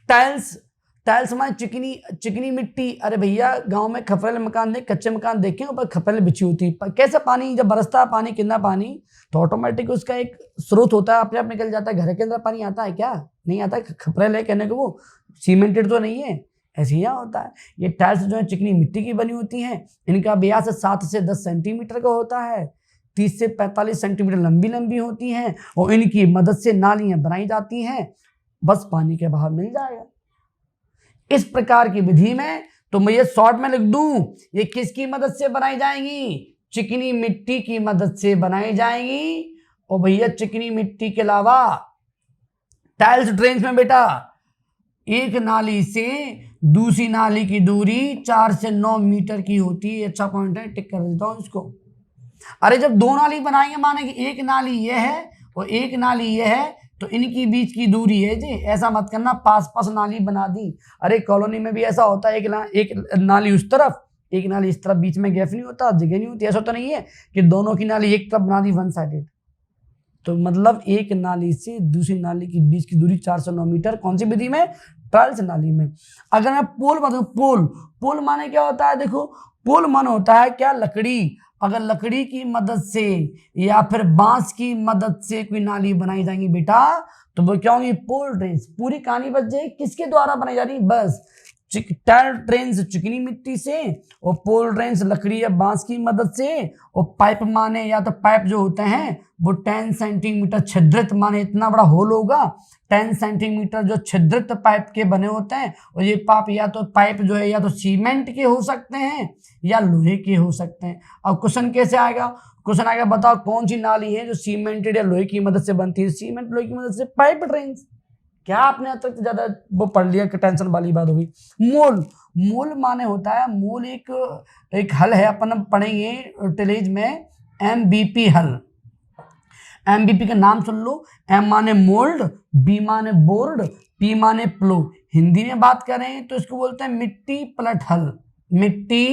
टाइल्स हमारे चिकनी मिट्टी। अरे भैया गांव में खपरेल मकान कच्चे मकान देखे, ऊपर खपरेल बिछी होती है, कैसे पानी जब बरसता है, पानी कितना पानी, तो ऑटोमेटिक उसका एक स्रोत होता है, अपने आप निकल जाता है। घर के अंदर पानी आता है क्या? नहीं आता। खपरेल है कहने को, वो सीमेंटेड तो नहीं है, ऐसे ही होता है। ये टाइल्स जो है चिकनी मिट्टी की बनी होती हैं, इनका व्यास 7 से 10 सेंटीमीटर का होता है, 30 से 45 सेंटीमीटर लंबी होती हैं, और इनकी मदद से नालियां बनाई जाती हैं, बस पानी के बहाव मिल जाएगा। इस प्रकार की विधि में तो मैं ये शॉर्ट में लिख दूं, ये किसकी मदद से बनाई जाएंगी? चिकनी मिट्टी की मदद से बनाई जाएंगी। और भैया चिकनी मिट्टी के अलावा टाइल्स ड्रेन्स में बेटा एक नाली से दूसरी नाली की दूरी 4 से 9 मीटर की होती है। अच्छा पॉइंट है, टिक कर देता हूं इसको। अरे जब दो नाली बनाएंगे, माने कि एक नाली ये है और एक नाली ये है, तो इनकी बीच की दूरी है जी, ऐसा मत करना पास नाली बना दी। अरे कॉलोनी में भी ऐसा होता है, एक नाली उस तरफ, एक नाली इस तरफ, बीच में गैप नहीं होता, जगह नहीं होती। ऐसा तो नहीं है कि दोनों की नाली एक तरफ बना दी, वन साइडेड। तो मतलब एक नाली से दूसरी नाली की बीच की दूरी 4 से 9 मीटर, कौन सी विधि में? टाइल्स नाली में। अगर मैं पोल बताऊं, पोल माने क्या होता है? देखो, पोल माने होता है क्या? लकड़ी। अगर लकड़ी की मदद से या फिर बांस की मदद से कोई नाली बनाई जाएंगी बेटा, तो वो क्या होंगी? पोल ड्रेन्स। पूरी कहानी बच जाएगी, किसके द्वारा बनाई जा रही? बस टाइल ड्रेन्स चिकनी मिट्टी से, और पोल ड्रेन्स लकड़ी या बांस की मदद से, और पाइप माने या तो पाइप जो होते हैं वो 10 सेंटीमीटर छिद्रित, माने इतना बड़ा होल होगा, 10 सेंटीमीटर जो छिद्रित पाइप के बने होते हैं। और ये पाइप जो है या तो सीमेंट के हो सकते हैं या लोहे के हो सकते हैं। अब क्वेश्चन कैसे आएगा? क्वेश्चन आएगा, बताओ कौन सी नाली है जो सीमेंटेड या लोहे की मदद से बनती है? सीमेंट लोहे की मदद से पाइप ड्रेन्स। क्या आपने अब तक ज्यादा वो पढ़ लिया कि टेंशन वाली बात होगी। मोल माने होता है, मोल एक हल है, अपन पढ़ेंगे टिलेज में, MVP हल। MVP का नाम सुन लो, M माने मोल्ड, B माने बोर्ड, P माने प्लो। हिंदी में बात करें तो इसको बोलते हैं मिट्टी पलट हल, मिट्टी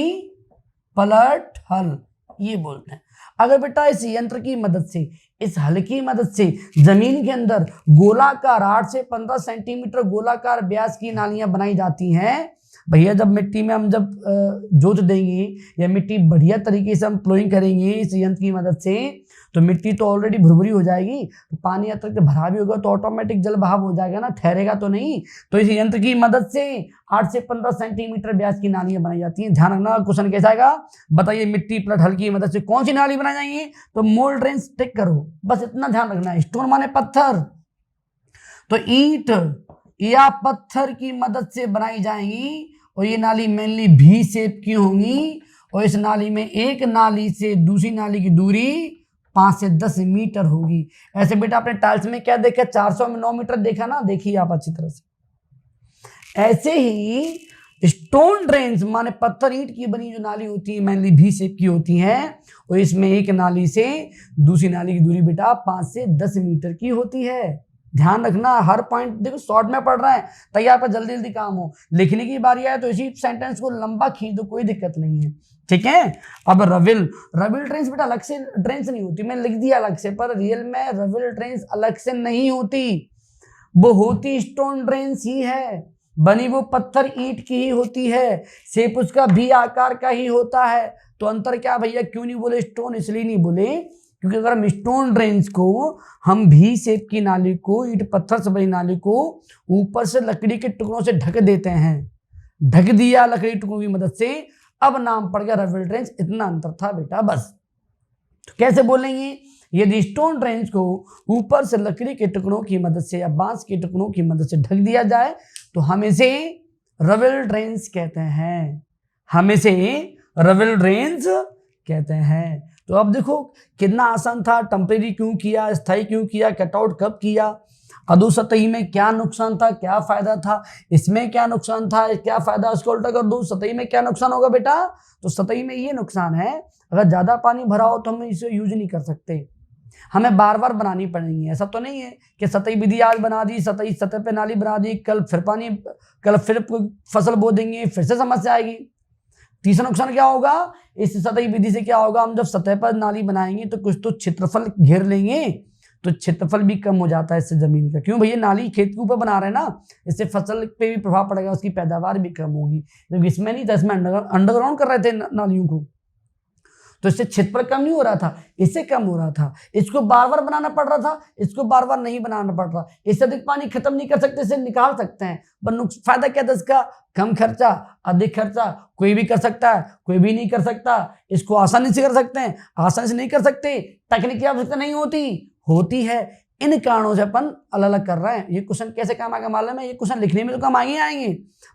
पलट हल ये बोलते हैं। अगर बेटा इस यंत्र की मदद से, इस हल की मदद से जमीन के अंदर गोलाकार 8 से 15 सेंटीमीटर गोलाकार व्यास की नालियां बनाई जाती हैं भैया, जब मिट्टी में हम जब जोत देंगे या मिट्टी बढ़िया तरीके से हम प्लोइंग करेंगे इस यंत्र की मदद से, तो मिट्टी तो ऑलरेडी भुरभुरी हो जाएगी, तो पानी अतिरिक्त भरा भी होगा तो ऑटोमेटिक जल बहाव हो जाएगा ना, ठहरेगा तो नहीं। तो इस यंत्र की मदद से 8 से 15 सेंटीमीटर व्यास की नालियां बनाई जाती हैं। ध्यान रखना, क्वेश्चन कैसा आएगा बताइए, मिट्टी प्लट हल की मदद से कौन सी नाली बनाई जाएंगी? तो मोल्ड ड्रेन्स टिक करो, बस इतना ध्यान रखना है। स्टोन माने पत्थर, तो ईंट या पत्थर की मदद से बनाई जाएंगी, और ये नाली मेनली V शेप की होंगी, और इस नाली में एक नाली से दूसरी नाली की दूरी 5 से 10 मीटर होगी। ऐसे बेटा आपने टाइल्स में क्या देखा? 409 मीटर देखा ना, देखिए आप अच्छी तरह से। ऐसे ही स्टोन ड्रेन्स माने पत्थर ईंट की बनी जो नाली होती है मेनली V शेप की होती है, और इसमें एक नाली से दूसरी नाली की दूरी बेटा 5 से 10 मीटर की होती है। ध्यान रखना, हर पॉइंट देखो शॉर्ट में पढ़ रहे हैं, तैयार पर जल्दी जल्दी काम हो, लिखने की बारी आए तो इसी सेंटेंस को लंबा खींच दो, कोई दिक्कत नहीं है, ठीक है। अब रविल ड्रेन्स बेटा अलग से ड्रेन्स नहीं होती, मैंने लिख दिया अलग से, पर रियल में रविल ड्रेन्स अलग से नहीं होती, वो होती स्टोन ड्रेन्स ही है, बनी वो पत्थर ईंट की ही होती है, शेप उसका भी आकार का ही होता है। तो अंतर क्या भैया, क्यों नहीं बोले स्टोन? इसलिए नहीं बोले क्योंकि अगर हम स्टोन ड्रेन्स को हम V शेप की नाली को, ईंट पत्थर से बनी नाली को ऊपर से लकड़ी के टुकड़ों से ढक देते हैं, ढक दिया लकड़ी टुकड़ों की मदद से, अब नाम पड़ गया रवेल ड्रेन्स। इतना अंतर था बेटा बस। तो कैसे बोलेंगे, यदि स्टोन ड्रेन्स को ऊपर से लकड़ी के टुकड़ों की मदद से या बांस के टुकड़ों की मदद से ढक दिया जाए तो हम इसे रवेल ड्रेन्स कहते हैं, हम इसे रवेल ड्रेन्स कहते हैं। तो अब देखो कितना आसान था, टेम्परेरी क्यों किया, स्थायी क्यों किया, कटआउट कब किया, अधोसतही में क्या नुकसान था, क्या फायदा था, इसमें क्या नुकसान था, क्या फायदा, उसको उल्टा कर दो, सतही में क्या नुकसान होगा बेटा, तो सतही में ये नुकसान है अगर ज्यादा पानी भरा हो तो हम इसे यूज नहीं कर सकते, हमें बार बार बनानी पड़ेगी। ऐसा तो नहीं है कि सतही विधि आज बना दी, सतह पे नाली बना दी, कल फिर फसल बो देंगे, फिर से समस्या आएगी। तीसरा नुकसान क्या होगा, इस सतही विधि से क्या होगा, हम जब सतह पर नाली बनाएंगे तो कुछ तो क्षेत्रफल घेर लेंगे, तो क्षेत्रफल भी कम हो जाता है इससे जमीन का। क्यों भैया, नाली खेत के ऊपर बना रहे हैं ना, इससे फसल पे भी प्रभाव पड़ेगा, उसकी पैदावार भी कम होगी। क्योंकि इसमें नहीं था, इसमें अंडरग्राउंड कर रहे थे नालियों को, तो इससे क्षेत्रफल कम नहीं हो रहा था, इससे कम हो रहा था। इसको बार बार बनाना पड़ रहा था, इसको बार बार नहीं बनाना पड़ रहा। इससे अधिक पानी खत्म नहीं कर सकते, इसे निकाल सकते हैं, पर फायदा क्या था इसका, कम खर्चा, अधिक खर्चा, कोई भी कर सकता है, कोई भी नहीं कर सकता। इसको आसानी से कर सकते हैं, आसानी से नहीं कर सकते, तकनीकी आवश्यकता नहीं होती है। इन कारणों से अपन अलग अलग कर रहे हैं। ये क्वेश्चन कैसे काम आएगा मालूम है, ये क्वेश्चन लिखने में तो काम आएंगे,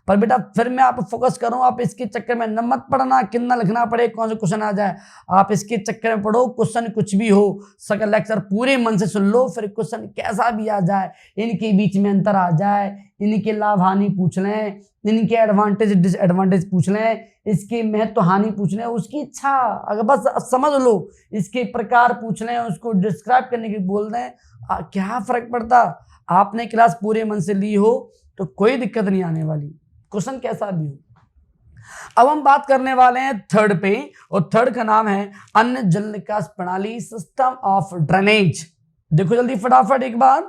पर बेटा फिर मैं आप फोकस करूं, आप इसके चक्कर में न मत पढ़ना कितना लिखना पड़े, कौन सा क्वेश्चन आ जाए, आप इसके चक्कर में पढ़ो, क्वेश्चन कुछ भी हो, सकल लेक्चर पूरे मन से सुन लो, फिर क्वेश्चन कैसा भी आ जाए, इनके बीच में अंतर आ जाए, इनके लाभ हानि पूछ लें, इनके एडवांटेज डिसएडवांटेज पूछ लें, इसके महत्व हानि पूछ लें, उसकी इच्छा अगर बस समझ लो, इसके प्रकार पूछ लें, उसको डिस्क्राइब करने की बोल दें, क्या फर्क पड़ता। आपने क्लास पूरे मन से ली हो तो कोई दिक्कत नहीं आने वाली, क्वेश्चन कैसा भी हो। अब हम बात करने वाले हैं थर्ड पे, और थर्ड का नाम है अन्य जल निकास प्रणाली, सिस्टम ऑफ ड्रेनेज। देखो जल्दी फटाफट एक बार,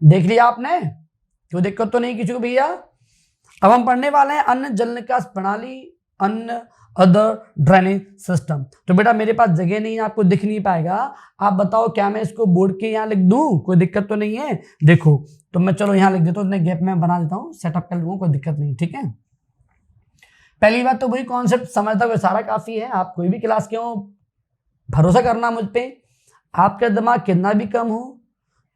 देख लिया आपने, क्यों दिक्कत तो नहीं किसी को भैया। अब हम पढ़ने वाले हैं अन्य जल निकास प्रणाली, अन्य अदर ड्रेनेज सिस्टम। तो बेटा मेरे पास जगह नहीं है, आपको दिख नहीं पाएगा, आप बताओ क्या मैं इसको बोर्ड के यहाँ लिख दूं, कोई दिक्कत तो नहीं है। देखो तो मैं चलो यहाँ लिख देता हूँ, इतने गैप में बना देता हूँ, सेटअप कर लूंगा, कोई दिक्कत नहीं, ठीक है। पहली बात तो वही कॉन्सेप्ट समझता हुआ सारा काफी है, आप कोई भी क्लास के हो भरोसा करना मुझ पे, आपका दिमाग कितना भी कम हो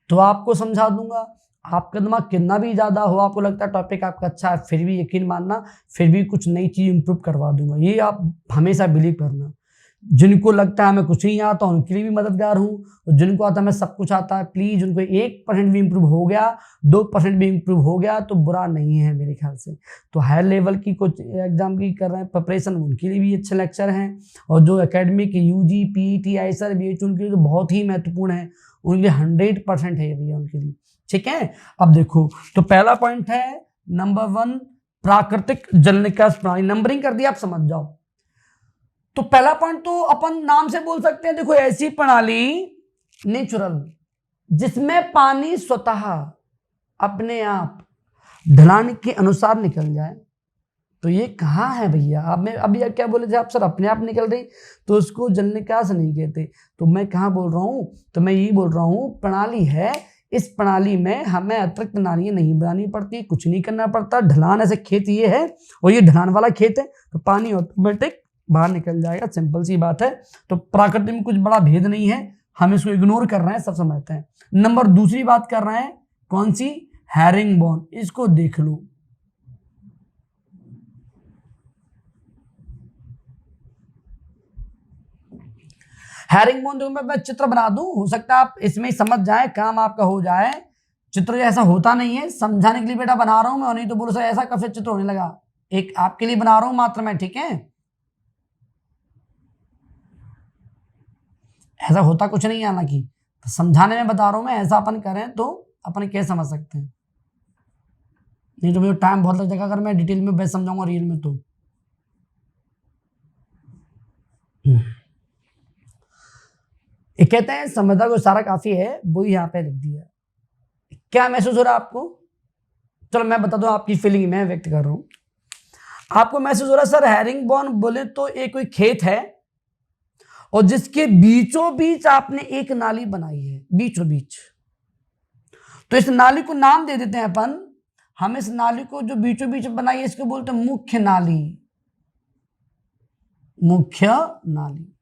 तो आपको समझा दूंगा, आपका दिमाग कितना भी ज्यादा हो, आपको लगता है टॉपिक आपका अच्छा है, फिर भी यकीन मानना, फिर भी कुछ नई चीज इंप्रूव करवा दूंगा, ये आप हमेशा बिलीव करना। जिनको लगता है हमें कुछ नहीं आता उनके लिए भी मददगार हूँ, और जिनको आता है मैं सब कुछ आता है, प्लीज उनको 1% भी इंप्रूव हो गया, 2% भी इंप्रूव हो गया तो बुरा नहीं है मेरे ख्याल से। तो हायर लेवल की कुछ एग्जाम की कर रहे हैं प्रिपरेशन, उनके लिए भी अच्छे लेक्चर हैं, और जो academic UG PET ISR BHU उनके लिए तो बहुत ही महत्वपूर्ण है, उनके लिए 100% है भैया उनके लिए, ठीक है। अब देखो तो पहला पॉइंट है नंबर 1 प्राकृतिक जल निकास प्रणाली, नंबरिंग कर दिया आप समझ जाओ। तो पहला पॉइंट तो अपन नाम से बोल सकते हैं, देखो ऐसी प्रणाली नेचुरल जिसमें पानी स्वतः अपने आप ढलान के अनुसार निकल जाए, तो ये कहाँ है भैया। अब मैं अभी क्या बोले थे आप सर, अपने आप निकल रही तो उसको जल निकास नहीं कहते, तो मैं कहाँ बोल रहा हूँ, तो मैं यही बोल रहा हूँ प्रणाली है, इस प्रणाली में हमें अतिरिक्त नालियां नहीं बनानी पड़ती, कुछ नहीं करना पड़ता, ढलान ऐसे खेत ये है और ये ढलान वाला खेत है तो पानी ऑटोमेटिक बाहर निकल जाएगा, सिंपल सी बात है। तो प्राकृतिक में कुछ बड़ा भेद नहीं है, हम इसको इग्नोर कर रहे हैं, सब समझते हैं। नंबर दूसरी बात कर रहे हैं कौन सी, हैरिंगबोन, इसको देख लो। हैरिंगबोन देखो मैं चित्र बना दूं, हो सकता है आप इसमें ही समझ जाए, काम आपका हो जाए। चित्र ऐसा होता नहीं है, समझाने के लिए बेटा बना रहा हूं मैं, और नहीं तो बोलो सर ऐसा कब से चित्र होने लगा, एक आपके लिए बना रहा हूं मात्र मैं, ठीक है। ऐसा होता कुछ नहीं है, हालांकि तो समझाने में बता रहा हूं मैं, ऐसा अपन करें तो अपन क्या समझ सकते हैं, नहीं तो मुझे टाइम बहुत लग जाएगा अगर मैं डिटेल में बेस्ट समझाऊंगा रियल में तो। ये कहते हैं समझदार को सारा काफी है, वो यहाँ पे लिख दिया। क्या महसूस हो रहा है आपको, चलो मैं बता दूं आपकी फीलिंग मैं व्यक्त कर रहा हूं। आपको महसूस हो रहा है सर हैरिंगबोन बोले तो एक कोई खेत है और जिसके बीचों बीच आपने एक नाली बनाई है, बीचों बीच, तो इस नाली को नाम दे देते हैं अपन, हम इस नाली को जो बीचों बीच बनाई है इसको बोलते हैं मुख्य नाली, मुख्य नाली।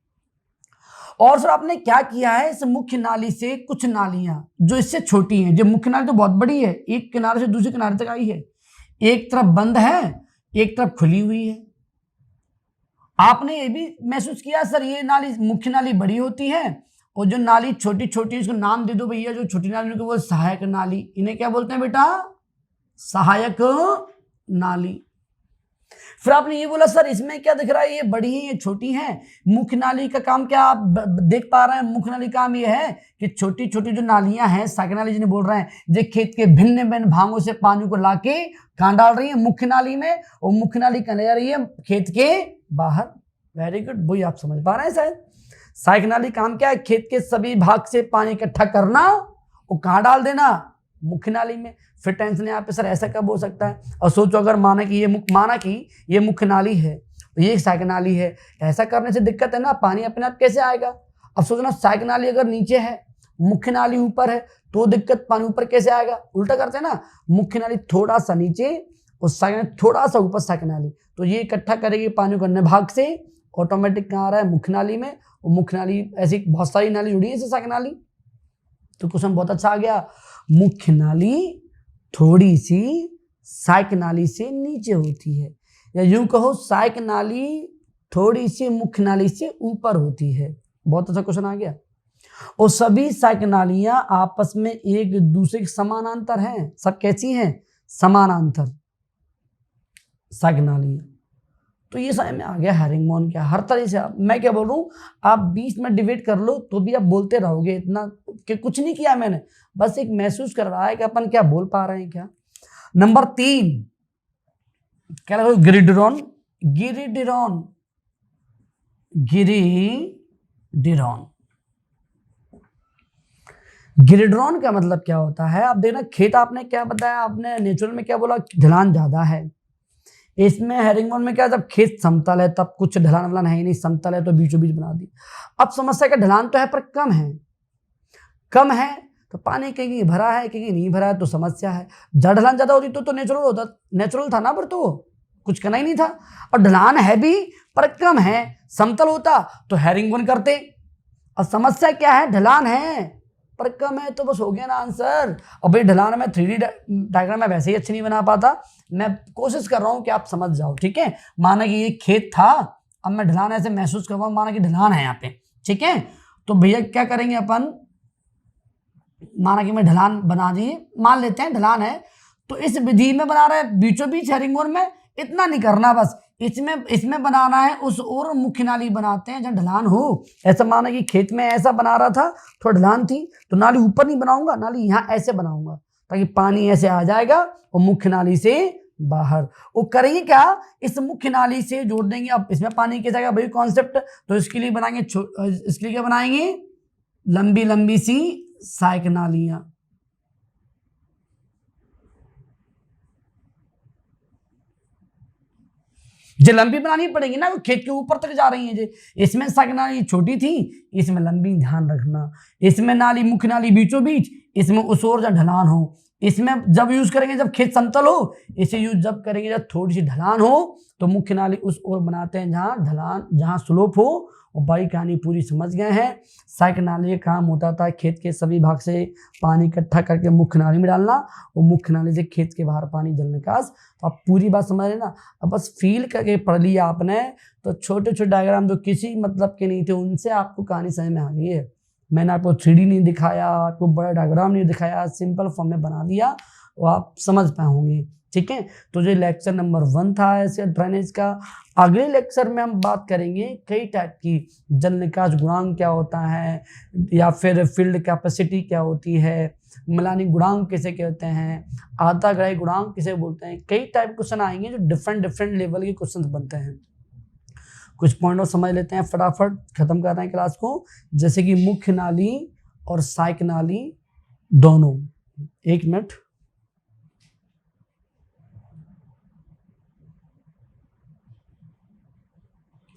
और सर आपने क्या किया है, इस मुख्य नाली से कुछ नालियां जो इससे छोटी हैं, जो मुख्य नाली तो बहुत बड़ी है, एक किनारे से दूसरे किनारे तक आई है, एक तरफ बंद है एक तरफ खुली हुई है। आपने ये भी महसूस किया सर ये नाली, मुख्य नाली बड़ी होती है और जो नाली छोटी छोटी, इसको नाम दे दो भैया, जो छोटी नाली को वो सहायक नाली, इन्हें क्या बोलते हैं बेटा, सहायक नाली। फिर आपने ये बोला सर इसमें क्या दिख रहा है, ये बड़ी है ये छोटी है, मुख्य नाली का काम क्या आप देख पा रहे हैं, मुख्य नाली का काम ये है कि छोटी छोटी जो नालियां हैं, सहायक नाली जिन्हें बोल रहे हैं, जो खेत के भिन्न भिन्न भागों से पानी को लाके कहां डाल रही है, मुख्य नाली में, और मुख्य नाली कहां ले जा रही है, खेत के बाहर। वेरी गुड, वही आप समझ पा रहे हैं शायद। सहायक नाली काम क्या है, खेत के सभी भाग से पानी इकट्ठा करना और कहां डाल देना, मुख्य नाली में। फिर टेंशन यहाँ पे सर ऐसा कब हो सकता है, और सोचो अगर माना कि ये मुख्य नाली है, ये एक सहायक नाली है, ऐसा करने से दिक्कत है ना, पानी अपने आप कैसे आएगा। अब सोचना सहायक नाली अगर नीचे है, मुख्य नाली ऊपर है, तो दिक्कत, पानी ऊपर कैसे आएगा, उल्टा करते हैं ना, मुख्य नाली थोड़ा सा नीचे और सहायक नाली थोड़ा सा ऊपर, सहायक नाली तो ये इकट्ठा करेगी पानी को अन्य भाग से, ऑटोमेटिक कहाँ आ रहा है, मुख्य नाली में, और मुख्य नाली ऐसी बहुत सारी नाली जुड़ी है सहायक नाली। तो क्वेश्चन बहुत अच्छा आ गया, मुख्य नाली थोड़ी सी सहायक नाली से नीचे होती है, या यूं कहो सहायक नाली थोड़ी सी मुख्य नाली से ऊपर होती है। बहुत अच्छा क्वेश्चन आ गया। और सभी सहायक नालियां आपस में एक दूसरे के समानांतर हैं, सब कैसी हैं, समानांतर सहायक नालियां। तो ये समझ में आ गया हैरिंगबोन क्या, हर तरह से मैं क्या बोल रहा हूँ, आप 20 में डिबेट कर लो तो भी आप बोलते रहोगे, इतना कि कुछ नहीं किया मैंने, बस एक महसूस कर रहा है कि अपन क्या बोल पा रहे हैं क्या। नंबर 3 क्या लगा, गिरिडिरॉन, गिरिडिरॉन, गिरिडिरॉन। गिरिडिरॉन का मतलब क्या होता है, आप देखना खेत, आपने क्या बताया, आपने नेचुरल में क्या बोला, ढलान ज्यादा है। इसमें हैरिंगबोन में क्या, जब खेत समतल है तब कुछ ढलान वलान है ही नहीं, समतल है तो बीचों बीच बना दी। अब समस्या का ढलान तो है पर कम है, कम है तो पानी कहीं भरा है कहीं नहीं भरा है तो समस्या है। जब ढलान ज्यादा होती तो नेचुरल होता, नेचुरल था ना, पर तो कुछ करना ही नहीं था। और ढलान है भी पर कम है, समतल होता तो हैरिंगबोन करते। और समस्या क्या है, ढलान है पर कम है, तो बस हो गया ना आंसर। और भाई ढलान में 3D डायग्राम में वैसे ही अच्छी नहीं बना पाता, मैं कोशिश कर रहा हूं कि आप समझ जाओ, ठीक है। माना कि ये खेत था, अब मैं ढलान ऐसे महसूस कर रहा हूं, माना कि ढलान है यहाँ पे, ठीक है। तो भैया क्या करेंगे अपन, माना कि मैं ढलान बना दी, मान लेते हैं ढलान है, तो इस विधि में बना रहे हैं बीचों बीच हैरिंगबोन में, इतना नहीं करना, बस इसमें बनाना है, उस और मुख्य नाली बनाते हैं जहाँ ढलान हो। ऐसा माना कि खेत में ऐसा बना रहा था, थोड़ा ढलान थी, तो नाली ऊपर नहीं बनाऊंगा, नाली यहाँ ऐसे बनाऊंगा ताकि पानी ऐसे आ जाएगा और मुख्य नाली से बाहर। वो करेंगे क्या, इस मुख्य नाली से जोड़ देंगे, अब इसमें पानी कैसे आएगा, वही कॉन्सेप्ट। तो इसके लिए बनाएंगे, इसके लिए क्या बनाएंगे, लंबी लंबी सी सहायक नालियां। जो लंबी बनानी पड़ेगी ना, वो खेत के ऊपर तक जा रही है जी। इसमें सहायक नाली छोटी थी, इसमें लंबी, ध्यान रखना। इसमें नाली, मुख्य नाली बीचों बीच, इसमें उस ओर जब ढलान हो। इसमें जब यूज करेंगे जब खेत समतल हो, इसे यूज जब करेंगे जब थोड़ी सी ढलान हो, तो मुख्य नाली उस ओर बनाते हैं जहां ढलान, जहां स्लोप हो। और बाई कहानी पूरी समझ गए हैं। सहायक नाली का काम होता था खेत के सभी भाग से पानी इकट्ठा करके मुख्य नाली में डालना, और मुख्य नाली से खेत के बाहर पानी जल निकास। तो आप पूरी बात समझ रहे ना, अब बस फील करके पढ़ लिया आपने, तो छोटे छोटे डायग्राम जो किसी मतलब के नहीं थे, उनसे आपको कहानी समझ में आ गई है। मैंने आपको 3D नहीं दिखाया, आपको बड़ा डायग्राम नहीं दिखाया, सिंपल फॉर्म में बना दिया, वो आप समझ पाए होंगे, ठीक है। तो जो लेक्चर नंबर 1 था ऐसे ड्रेनेज का। अगले लेक्चर में हम बात करेंगे कई टाइप की, जल निकास गुणांक क्या होता है, या फिर फील्ड कैपेसिटी क्या होती है, मिलानी गुणांक किसे कहते हैं, आधाग्राही गुणांक किसे बोलते हैं। कई टाइप क्वेश्चन आएंगे जो डिफरेंट लेवल के क्वेश्चन बनते हैं। कुछ पॉइंट और समझ लेते हैं, फटाफट खत्म कर रहे हैं क्लास को। जैसे कि मुख्य नाली और सहायक नाली दोनों, 1 मिनट,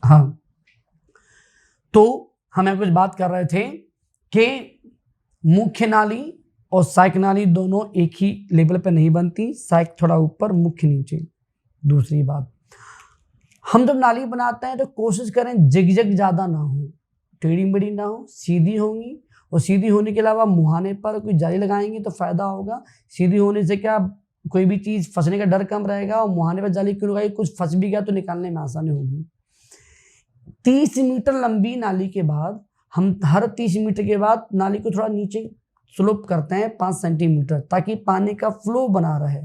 हाँ, तो हमें कुछ बात कर रहे थे कि मुख्य नाली और सहायक नाली दोनों एक ही लेवल पे नहीं बनती, सहायक थोड़ा ऊपर, मुख्य नीचे। दूसरी बात, हम जब नाली बनाते हैं तो कोशिश करें जिगजग ज़्यादा ना हो, टेढ़ी मेढ़ी ना हो, सीधी होंगी। और सीधी होने के अलावा मुहाने पर कोई जाली लगाएंगे तो फायदा होगा। सीधी होने से क्या, कोई भी चीज़ फंसने का डर कम रहेगा, और मुहाने पर जाली क्यों लगाई, कुछ फंस भी गया तो निकालने में आसानी होगी। 30 मीटर लंबी नाली के बाद हम हर 30 मीटर के बाद नाली को थोड़ा नीचे स्लोप करते हैं 5 सेंटीमीटर, ताकि पानी का फ्लो बना रहे।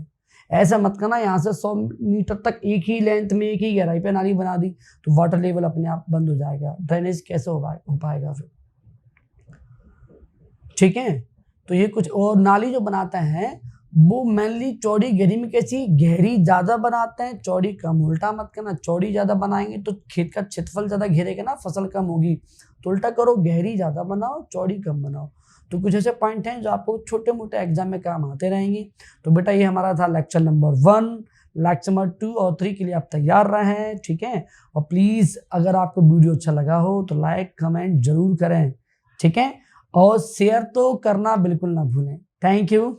ऐसा मत करना यहाँ से 100 मीटर तक एक ही लेंथ में एक ही गहराई पे नाली बना दी तो वाटर लेवल अपने आप बंद हो जाएगा, ड्रेनेज कैसे हो पाएगा फिर। ठीक है, तो ये कुछ। और नाली जो बनाते हैं वो मेनली चौड़ी गहरी में कैसी, गहरी ज्यादा बनाते हैं, चौड़ी कम। उल्टा मत करना, चौड़ी ज्यादा बनाएंगे तो खेत का क्षेत्रफल ज्यादा घेरेगा ना, फसल कम होगी। तो उल्टा करो, गहरी ज्यादा बनाओ, चौड़ी कम बनाओ। तो कुछ ऐसे पॉइंट हैं जो आपको छोटे मोटे एग्जाम में काम आते रहेंगे। तो बेटा ये हमारा था लेक्चर नंबर 1। लेक्चर नंबर 2 और 3 के लिए आप तैयार रहें, ठीक है। और प्लीज अगर आपको वीडियो अच्छा लगा हो तो लाइक कमेंट जरूर करें, ठीक है। और शेयर तो करना बिल्कुल ना भूलें। Thank you.